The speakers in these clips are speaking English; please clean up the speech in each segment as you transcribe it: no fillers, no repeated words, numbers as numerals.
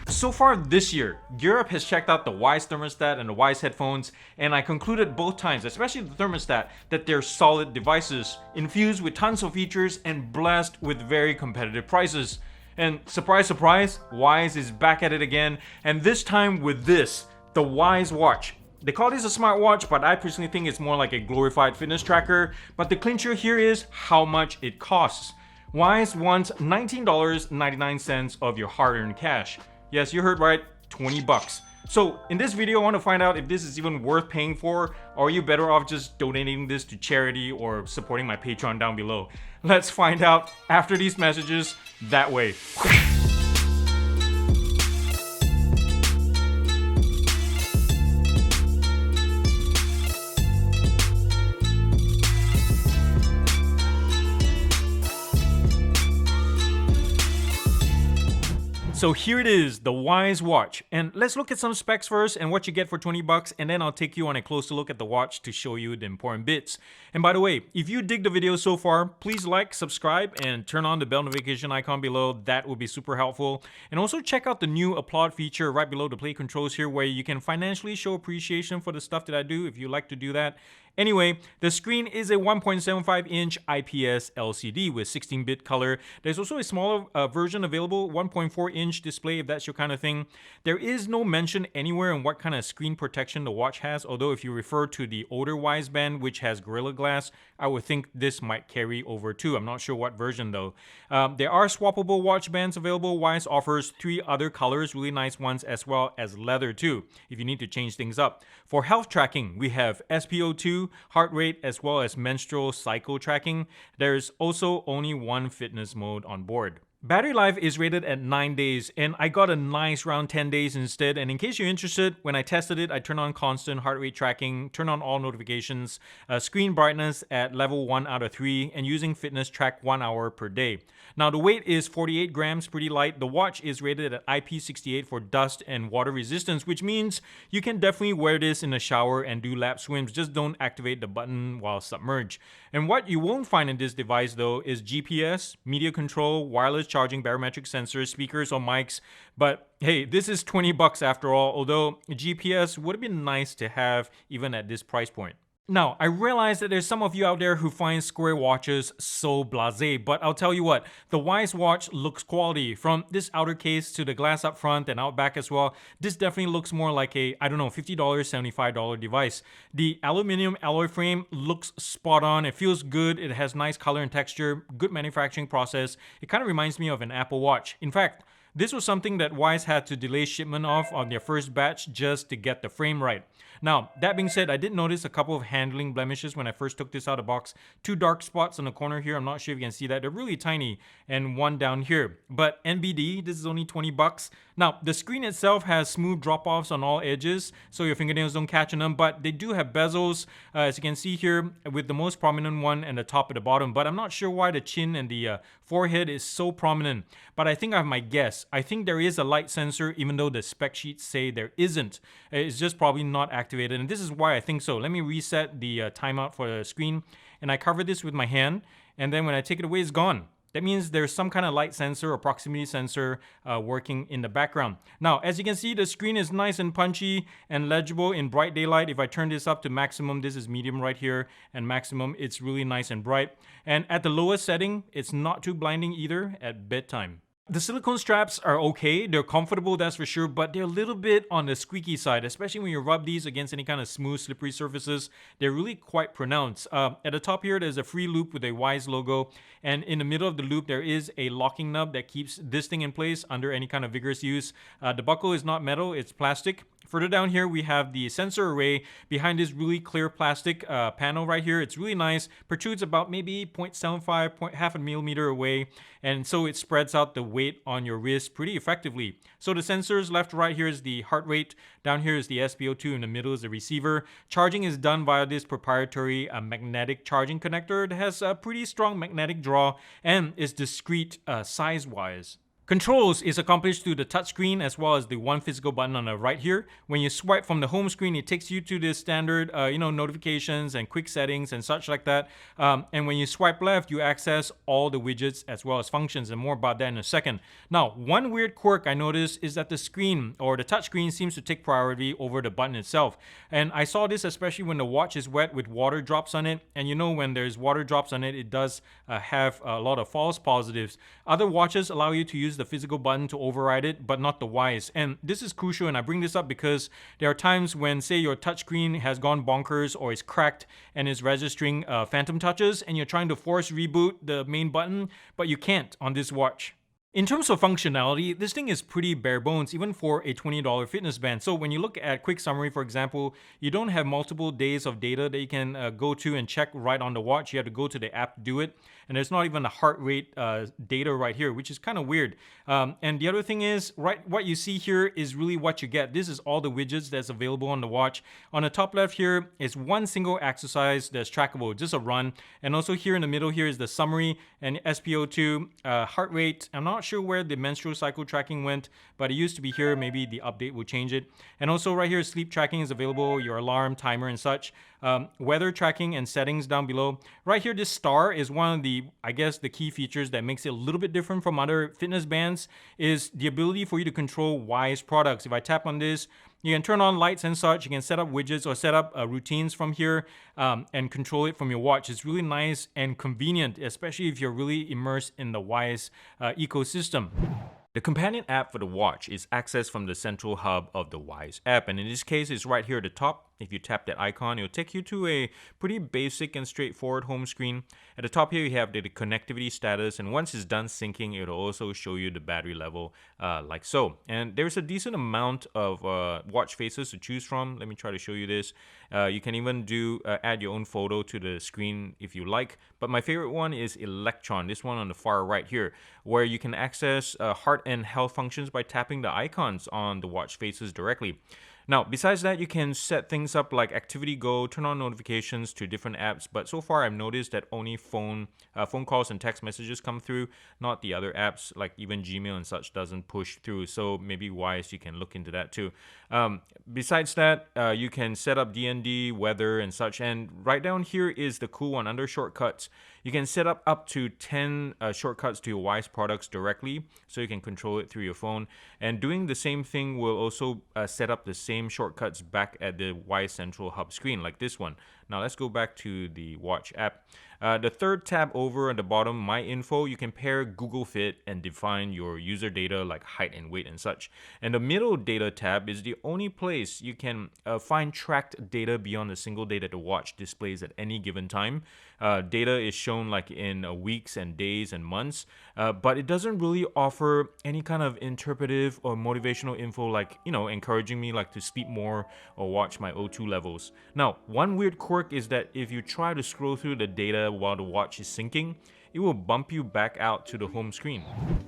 So far this year, Europe has checked out the WYZE thermostat and the WYZE headphones, and I concluded both times, especially the thermostat, that they're solid devices, infused with tons of features and blessed with very competitive prices. And surprise, surprise, WYZE is back at it again, and this time with this, the WYZE Watch. They call this a smartwatch, but I personally think it's more like a glorified fitness tracker, but the clincher here is how much it costs. WYZE wants $19.99 of your hard-earned cash. Yes, you heard right, 20 bucks. So in this video, I want to find out if this is even worth paying for, or are you better off just donating this to charity or supporting my Patreon down below? Let's find out after these messages that way. So here it is, the WYZE watch. And let's look at some specs first and what you get for 20 bucks, and then I'll take you on a closer look at the watch to show you the important bits. And by the way, if you dig the video so far, please like, subscribe, and turn on the bell notification icon below. That would be super helpful. And also check out the new applaud feature right below the play controls here, where you can financially show appreciation for the stuff that I do if you like to do that. Anyway, the screen is a 1.75-inch IPS LCD with 16-bit color. There's also a smaller version available, 1.4-inch display if that's your kind of thing. There is no mention anywhere on what kind of screen protection the watch has, although if you refer to the older WYZE band, which has Gorilla Glass, I would think this might carry over too. I'm not sure what version though. There are swappable watch bands available. WYZE offers 3 other colors, really nice ones, as well as leather too, if you need to change things up. For health tracking, we have SpO2, heart rate, as well as menstrual cycle tracking. There's also only one fitness mode on board. Battery life is rated at 9 days, and I got a nice round 10 days instead. And in case you're interested, when I tested it, I turned on constant heart rate tracking, turned on all notifications, screen brightness at level 1 out of 3, and using fitness track 1 hour per day. Now the weight is 48 grams, pretty light. The watch is rated at IP68 for dust and water resistance, which means you can definitely wear this in the shower and do lap swims. Just don't activate the button while submerged. And what you won't find in this device though is GPS, media control, wireless charging, barometric sensors, speakers or mics. But hey, this is 20 bucks after all, although GPS would have been nice to have even at this price point. Now, I realize that there's some of you out there who find square watches so blasé, but I'll tell you what, the WYZE watch looks quality. From this outer case to the glass up front and out back as well, this definitely looks more like a, I don't know, $50, $75 device. The aluminum alloy frame looks spot on, it feels good, it has nice color and texture, good manufacturing process. It kind of reminds me of an Apple Watch. In fact, this was something that WYZE had to delay shipment of on their first batch just to get the frame right. Now, that being said, I did notice a couple of handling blemishes when I first took this out of the box. 2 dark spots on the corner here, I'm not sure if you can see that. They're really tiny, and one down here. But NBD, this is only 20 bucks. Now, the screen itself has smooth drop-offs on all edges, so your fingernails don't catch on them, but they do have bezels, as you can see here, with the most prominent one and the top at the bottom. But I'm not sure why the chin and the forehead is so prominent, but I think I have my guess. I think there is a light sensor, even though the spec sheets say there isn't. It's just probably not activated, and this is why I think so. Let me reset the timeout for the screen, and I cover this with my hand, and then when I take it away, it's gone. That means there's some kind of light sensor or proximity sensor working in the background. Now, as you can see, the screen is nice and punchy and legible in bright daylight. If I turn this up to maximum, this is medium right here, and maximum, it's really nice and bright. And at the lowest setting, it's not too blinding either at bedtime. The silicone straps are okay, they're comfortable, that's for sure, but they're a little bit on the squeaky side, especially when you rub these against any kind of smooth, slippery surfaces. They're really quite pronounced. At the top here, there's a free loop with a WYZE logo, and in the middle of the loop, there is a locking nub that keeps this thing in place under any kind of vigorous use. The buckle is not metal, it's plastic. Further down here, we have the sensor array behind this really clear plastic panel right here. It's really nice, protrudes about maybe 0.75, half a millimeter away, and so it spreads out the weight on your wrist pretty effectively. So the sensors left to right here is the heart rate, down here is the SpO2, in the middle is the receiver. Charging is done via this proprietary magnetic charging connector that has a pretty strong magnetic draw and is discreet size-wise. Controls is accomplished through the touchscreen as well as the one physical button on the right here. When you swipe from the home screen, it takes you to the standard, notifications and quick settings and such like that. And when you swipe left, you access all the widgets as well as functions, and more about that in a second. Now, one weird quirk I noticed is that the screen or the touchscreen seems to take priority over the button itself. And I saw this especially when the watch is wet with water drops on it. And you know, when there's water drops on it, it does have a lot of false positives. Other watches allow you to use the physical button to override it, but not the WYZE. And this is crucial, and I bring this up because there are times when, say, your touchscreen has gone bonkers or is cracked and is registering phantom touches, and you're trying to force reboot the main button, but you can't on this watch. In terms of functionality, this thing is pretty bare bones, even for a $20 fitness band. So when you look at quick summary, for example, you don't have multiple days of data that you can go to and check right on the watch. You have to go to the app to do it. And there's not even a heart rate data right here, which is kind of weird. And the other thing is, what you see here is really what you get. This is all the widgets that's available on the watch. On the top left here is one single exercise that's trackable, just a run. And also here in the middle here is the summary and SpO2, heart rate. I'm not sure where the menstrual cycle tracking went, but it used to be here. Maybe the update will change it. And also right here, sleep tracking is available, your alarm, timer, and such. Weather tracking and settings down below. Right here, this star is one of the, I guess, the key features that makes it a little bit different from other fitness bands, is the ability for you to control WYZE products. If I tap on this, you can turn on lights and such. You can set up widgets or set up routines from here and control it from your watch. It's really nice and convenient, especially if you're really immersed in the WYZE ecosystem. The companion app for the watch is accessed from the central hub of the WYZE app, and in this case, it's right here at the top. If you tap that icon, it'll take you to a pretty basic and straightforward home screen. At the top here, you have the connectivity status, and once it's done syncing, it'll also show you the battery level like so. And there's a decent amount of watch faces to choose from. Let me try to show you this. You can even add your own photo to the screen if you like. But my favorite one is Electron, this one on the far right here, where you can access heart and health functions by tapping the icons on the watch faces directly. Now, besides that, you can set things up like Activity Go, turn on notifications to different apps, but so far I've noticed that only phone calls and text messages come through, not the other apps, like even Gmail and such doesn't push through, so maybe WYZE, you can look into that too. Besides that, you can set up DND, weather, and such, and right down here is the cool one, under shortcuts. You can set up to 10 shortcuts to your WYZE products directly, so you can control it through your phone. And doing the same thing will also set up the same shortcuts back at the WYZE Central Hub screen, like this one. Now let's go back to the watch app. The third tab over at the bottom, My Info, you can pair Google Fit and define your user data like height and weight and such. And the middle data tab is the only place you can find tracked data beyond the single day that the watch displays at any given time. Data is shown like in weeks and days and months, but it doesn't really offer any kind of interpretive or motivational info like, encouraging me like to sleep more or watch my O2 levels. Now, one weird quirk is that if you try to scroll through the data while the watch is syncing, it will bump you back out to the home screen.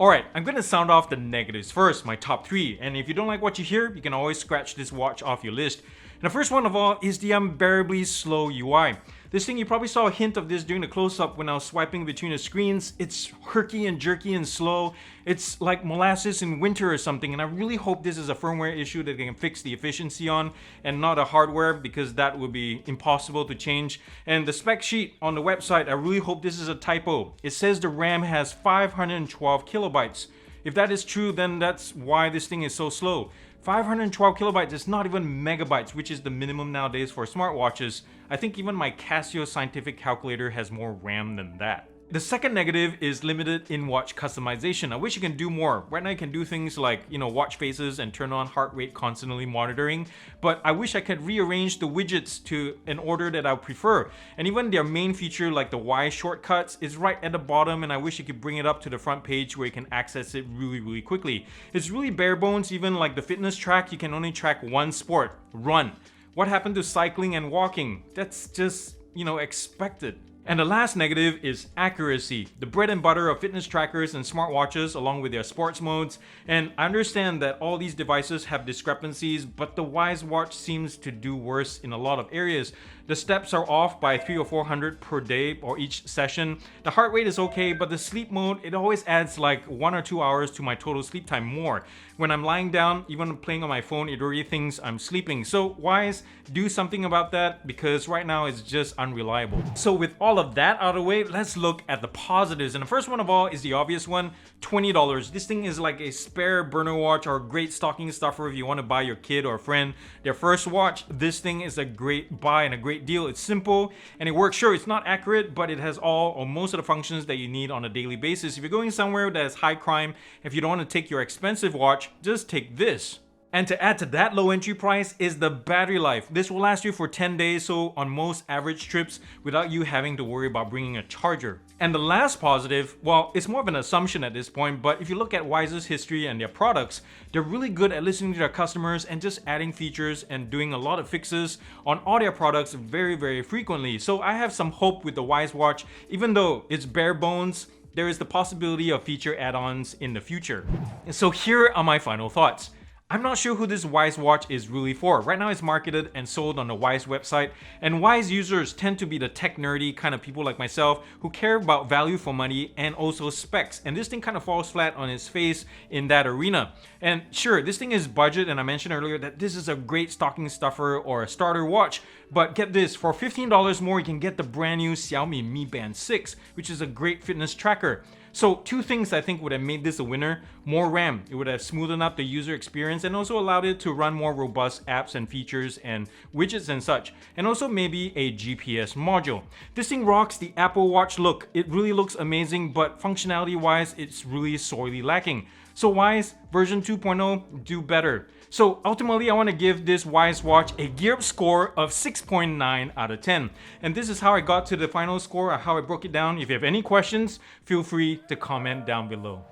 Alright, I'm gonna sound off the negatives first, my top 3, and if you don't like what you hear, you can always scratch this watch off your list. And the first one of all is the unbearably slow UI. This thing, you probably saw a hint of this during the close-up when I was swiping between the screens. It's herky and jerky and slow. It's like molasses in winter or something, and I really hope this is a firmware issue that they can fix the efficiency on and not a hardware, because that would be impossible to change. And the spec sheet on the website, I really hope this is a typo. It says the RAM has 512 kilobytes. If that is true, then that's why this thing is so slow. 512 kilobytes is not even megabytes, which is the minimum nowadays for smartwatches. I think even my Casio scientific calculator has more RAM than that. The second negative is limited in-watch customization. I wish you can do more. Right now you can do things like, watch faces and turn on heart rate constantly monitoring, but I wish I could rearrange the widgets to an order that I prefer. And even their main feature like the WYZE shortcuts is right at the bottom, and I wish you could bring it up to the front page where you can access it really quickly. It's really bare bones. Even like the fitness track, you can only track one sport, run. What happened to cycling and walking? That's just, expected. And the last negative is accuracy, the bread and butter of fitness trackers and smartwatches along with their sports modes. And I understand that all these devices have discrepancies, but the WYZE watch seems to do worse in a lot of areas. The steps are off by 300 or 400 per day or each session. The heart rate is okay, but the sleep mode, it always adds like 1 or 2 hours to my total sleep time more. When I'm lying down, even playing on my phone, it already thinks I'm sleeping. So WYZE, do something about that, because right now it's just unreliable. So with all of that out of the way, let's look at the positives. And the first one of all is the obvious one, $20. This thing is like a spare burner watch or a great stocking stuffer if you want to buy your kid or friend their first watch. This thing is a great buy and a great deal. It's simple and it works. Sure, it's not accurate, but it has all or most of the functions that you need on a daily basis. If you're going somewhere that is high crime, if you don't want to take your expensive watch, just take this. And to add to that low entry price is the battery life. This will last you for 10 days, so on most average trips without you having to worry about bringing a charger. And the last positive, well, it's more of an assumption at this point, but if you look at WYZE's history and their products, they're really good at listening to their customers and just adding features and doing a lot of fixes on all their products very frequently. So I have some hope with the WYZE watch. Even though it's bare bones, there is the possibility of feature add-ons in the future. And so here are my final thoughts. I'm not sure who this WYZE watch is really for. Right now it's marketed and sold on the WYZE website, and WYZE users tend to be the tech nerdy kind of people like myself who care about value for money and also specs, and this thing kind of falls flat on its face in that arena. And sure, this thing is budget, and I mentioned earlier that this is a great stocking stuffer or a starter watch, but get this, for $15 more you can get the brand new Xiaomi Mi Band 6, which is a great fitness tracker. So two things I think would have made this a winner: more RAM, it would have smoothened up the user experience and also allowed it to run more robust apps and features and widgets and such, and also maybe a GPS module. This thing rocks the Apple Watch look. It really looks amazing, but functionality wise it's really sorely lacking. So WYZE version 2.0, do better. So ultimately I want to give this WYZE watch a gear up score of 6.9 out of 10. And this is how I got to the final score, or how I broke it down. If you have any questions, feel free to comment down below.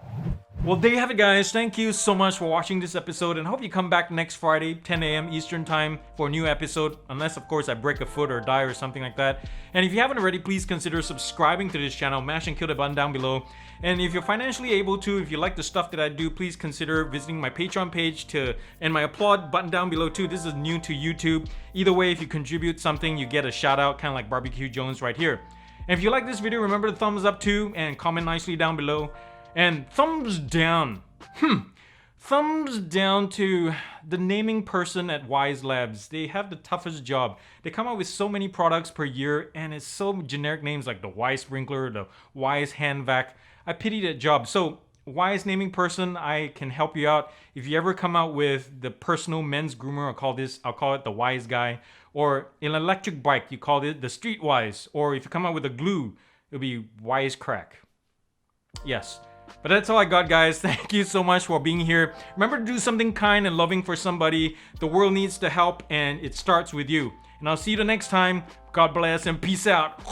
Well, there you have it, guys. Thank you so much for watching this episode, and hope you come back next Friday, 10 a.m. Eastern time for a new episode, unless of course I break a foot or die or something like that. And if you haven't already, please consider subscribing to this channel, mash and kill the button down below. And if you're financially able to, if you like the stuff that I do, please consider visiting my Patreon page and my applaud button down below too. This is new to YouTube. Either way, if you contribute something, you get a shout out, kind of like Barbecue Jones right here. And if you like this video, remember to thumbs up too, and comment nicely down below. And thumbs down. Thumbs down to the naming person at WYZE Labs. They have the toughest job. They come out with so many products per year, and it's so generic names like the WYZE Sprinkler, the WYZE Hand Vac. I pity that job. So WYZE naming person, I can help you out. If you ever come out with the personal men's groomer, I'll call it the WYZE guy. Or an electric bike, you call it the Streetwise. Or if you come out with a glue, it'll be WYZE Crack. Yes. But that's all I got, guys. Thank you so much for being here. Remember to do something kind and loving for somebody. The world needs to help, and it starts with you. And I'll see you the next time. God bless and peace out.